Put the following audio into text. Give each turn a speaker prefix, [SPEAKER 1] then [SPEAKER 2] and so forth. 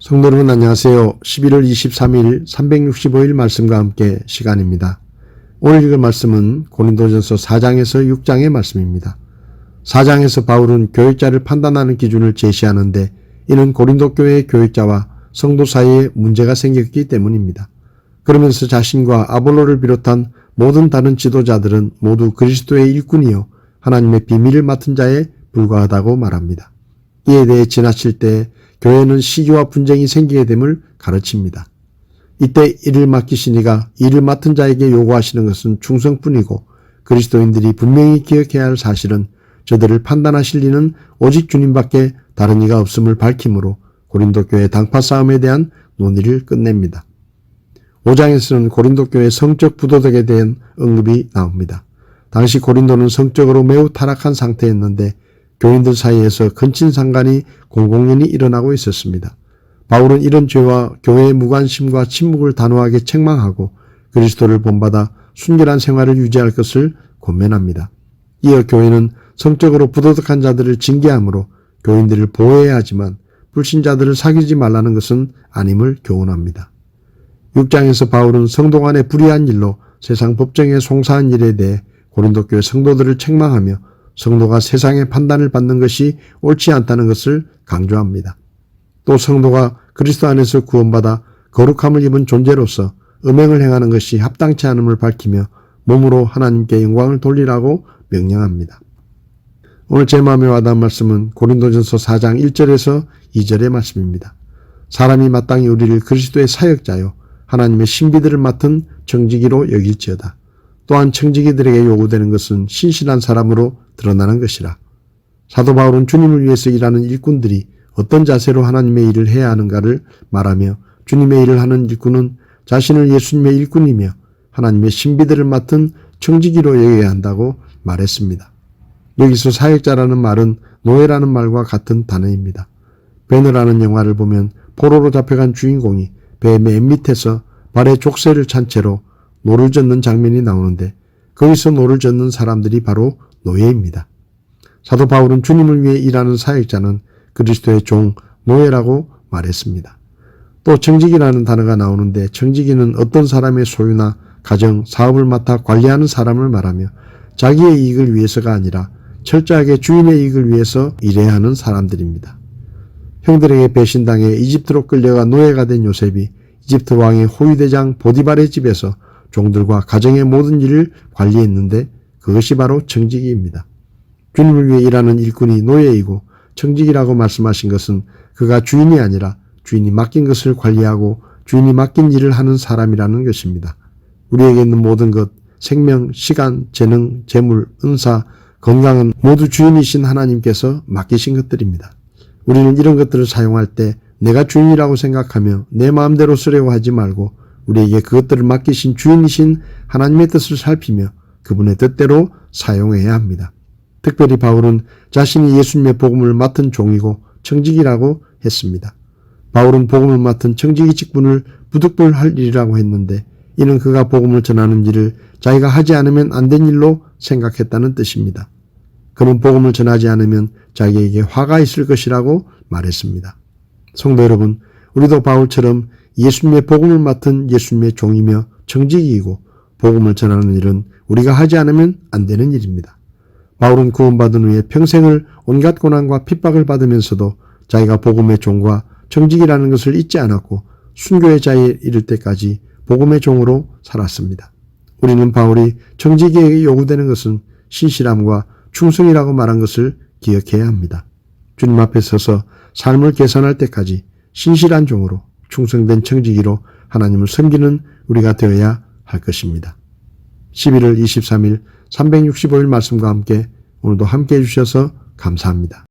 [SPEAKER 1] 성도 여러분 안녕하세요. 11월 23일 365일 말씀과 함께 시간입니다. 오늘 읽을 말씀은 고린도전서 4장에서 6장의 말씀입니다. 4장에서 바울은 교역자를 판단하는 기준을 제시하는데 이는 고린도 교회의 교역자와 성도 사이에 문제가 생겼기 때문입니다. 그러면서 자신과 아볼로를 비롯한 모든 다른 지도자들은 모두 그리스도의 일꾼이요 하나님의 비밀을 맡은 자에 불과하다고 말합니다. 이에 대해 지나칠 때 교회는 시기와 분쟁이 생기게 됨을 가르칩니다. 이때 일을 맡기시니가 일을 맡은 자에게 요구하시는 것은 충성뿐이고 그리스도인들이 분명히 기억해야 할 사실은 저들을 판단하실 이는 오직 주님밖에 다른 이가 없음을 밝히므로 고린도 교회 당파 싸움에 대한 논의를 끝냅니다. 5장에서는 고린도 교회 성적 부도덕에 대한 언급이 나옵니다. 당시 고린도는 성적으로 매우 타락한 상태였는데 교인들 사이에서 근친상간이 공공연히 일어나고 있었습니다. 바울은 이런 죄와 교회의 무관심과 침묵을 단호하게 책망하고 그리스도를 본받아 순결한 생활을 유지할 것을 권면합니다. 이어 교회는 성적으로 부도덕한 자들을 징계하므로 교인들을 보호해야 하지만 불신자들을 사귀지 말라는 것은 아님을 교훈합니다. 6장에서 바울은 성도 간의 불의한 일로 세상 법정에 송사한 일에 대해 고린도 교회 성도들을 책망하며 성도가 세상의 판단을 받는 것이 옳지 않다는 것을 강조합니다. 또 성도가 그리스도 안에서 구원받아 거룩함을 입은 존재로서 음행을 행하는 것이 합당치 않음을 밝히며 몸으로 하나님께 영광을 돌리라고 명령합니다. 오늘 제 마음에 와닿은 말씀은 고린도전서 4장 1절에서 2절의 말씀입니다. 사람이 마땅히 우리를 그리스도의 사역자요 하나님의 신비들을 맡은 청지기로 여길지어다. 또한 청지기들에게 요구되는 것은 신실한 사람으로 드러나는 것이라. 사도 바울은 주님을 위해서 일하는 일꾼들이 어떤 자세로 하나님의 일을 해야 하는가를 말하며 주님의 일을 하는 일꾼은 자신을 예수님의 일꾼이며 하나님의 신비들을 맡은 청지기로 여겨야 한다고 말했습니다. 여기서 사역자라는 말은 노예라는 말과 같은 단어입니다. 베너라는 영화를 보면 포로로 잡혀간 주인공이 배 맨 밑에서 발에 족쇄를 찬 채로 노를 젓는 장면이 나오는데 거기서 노를 젓는 사람들이 바로 노예입니다. 사도 바울은 주님을 위해 일하는 사역자는 그리스도의 종, 노예라고 말했습니다. 또 청지기라는 단어가 나오는데 청지기는 어떤 사람의 소유나 가정, 사업을 맡아 관리하는 사람을 말하며 자기의 이익을 위해서가 아니라 철저하게 주인의 이익을 위해서 일해야 하는 사람들입니다. 형들에게 배신당해 이집트로 끌려가 노예가 된 요셉이 이집트 왕의 호위대장 보디발의 집에서 종들과 가정의 모든 일을 관리했는데 그것이 바로 청지기입니다. 주님을 위해 일하는 일꾼이 노예이고 청지기라고 말씀하신 것은 그가 주인이 아니라 주인이 맡긴 것을 관리하고 주인이 맡긴 일을 하는 사람이라는 것입니다. 우리에게 있는 모든 것, 생명, 시간, 재능, 재물, 은사, 건강은 모두 주인이신 하나님께서 맡기신 것들입니다. 우리는 이런 것들을 사용할 때 내가 주인이라고 생각하며 내 마음대로 쓰려고 하지 말고 우리에게 그것들을 맡기신 주인이신 하나님의 뜻을 살피며 그분의 뜻대로 사용해야 합니다. 특별히 바울은 자신이 예수님의 복음을 맡은 종이고 청지기라고 했습니다. 바울은 복음을 맡은 청지기 직분을 부득불할 일이라고 했는데 이는 그가 복음을 전하는 일을 자기가 하지 않으면 안 된 일로 생각했다는 뜻입니다. 그는 복음을 전하지 않으면 자기에게 화가 있을 것이라고 말했습니다. 성도 여러분, 우리도 바울처럼 예수님의 복음을 맡은 예수님의 종이며 청지기이고 복음을 전하는 일은 우리가 하지 않으면 안 되는 일입니다. 바울은 구원받은 후에 평생을 온갖 고난과 핍박을 받으면서도 자기가 복음의 종과 청지기라는 것을 잊지 않았고 순교의 자리에 이를 때까지 복음의 종으로 살았습니다. 우리는 바울이 청지기에게 요구되는 것은 신실함과 충성이라고 말한 것을 기억해야 합니다. 주님 앞에 서서 삶을 개선할 때까지 신실한 종으로 충성된 청지기로 하나님을 섬기는 우리가 되어야 할 것입니다. 11월 23일 365일 말씀과 함께 오늘도 함께 해주셔서 감사합니다.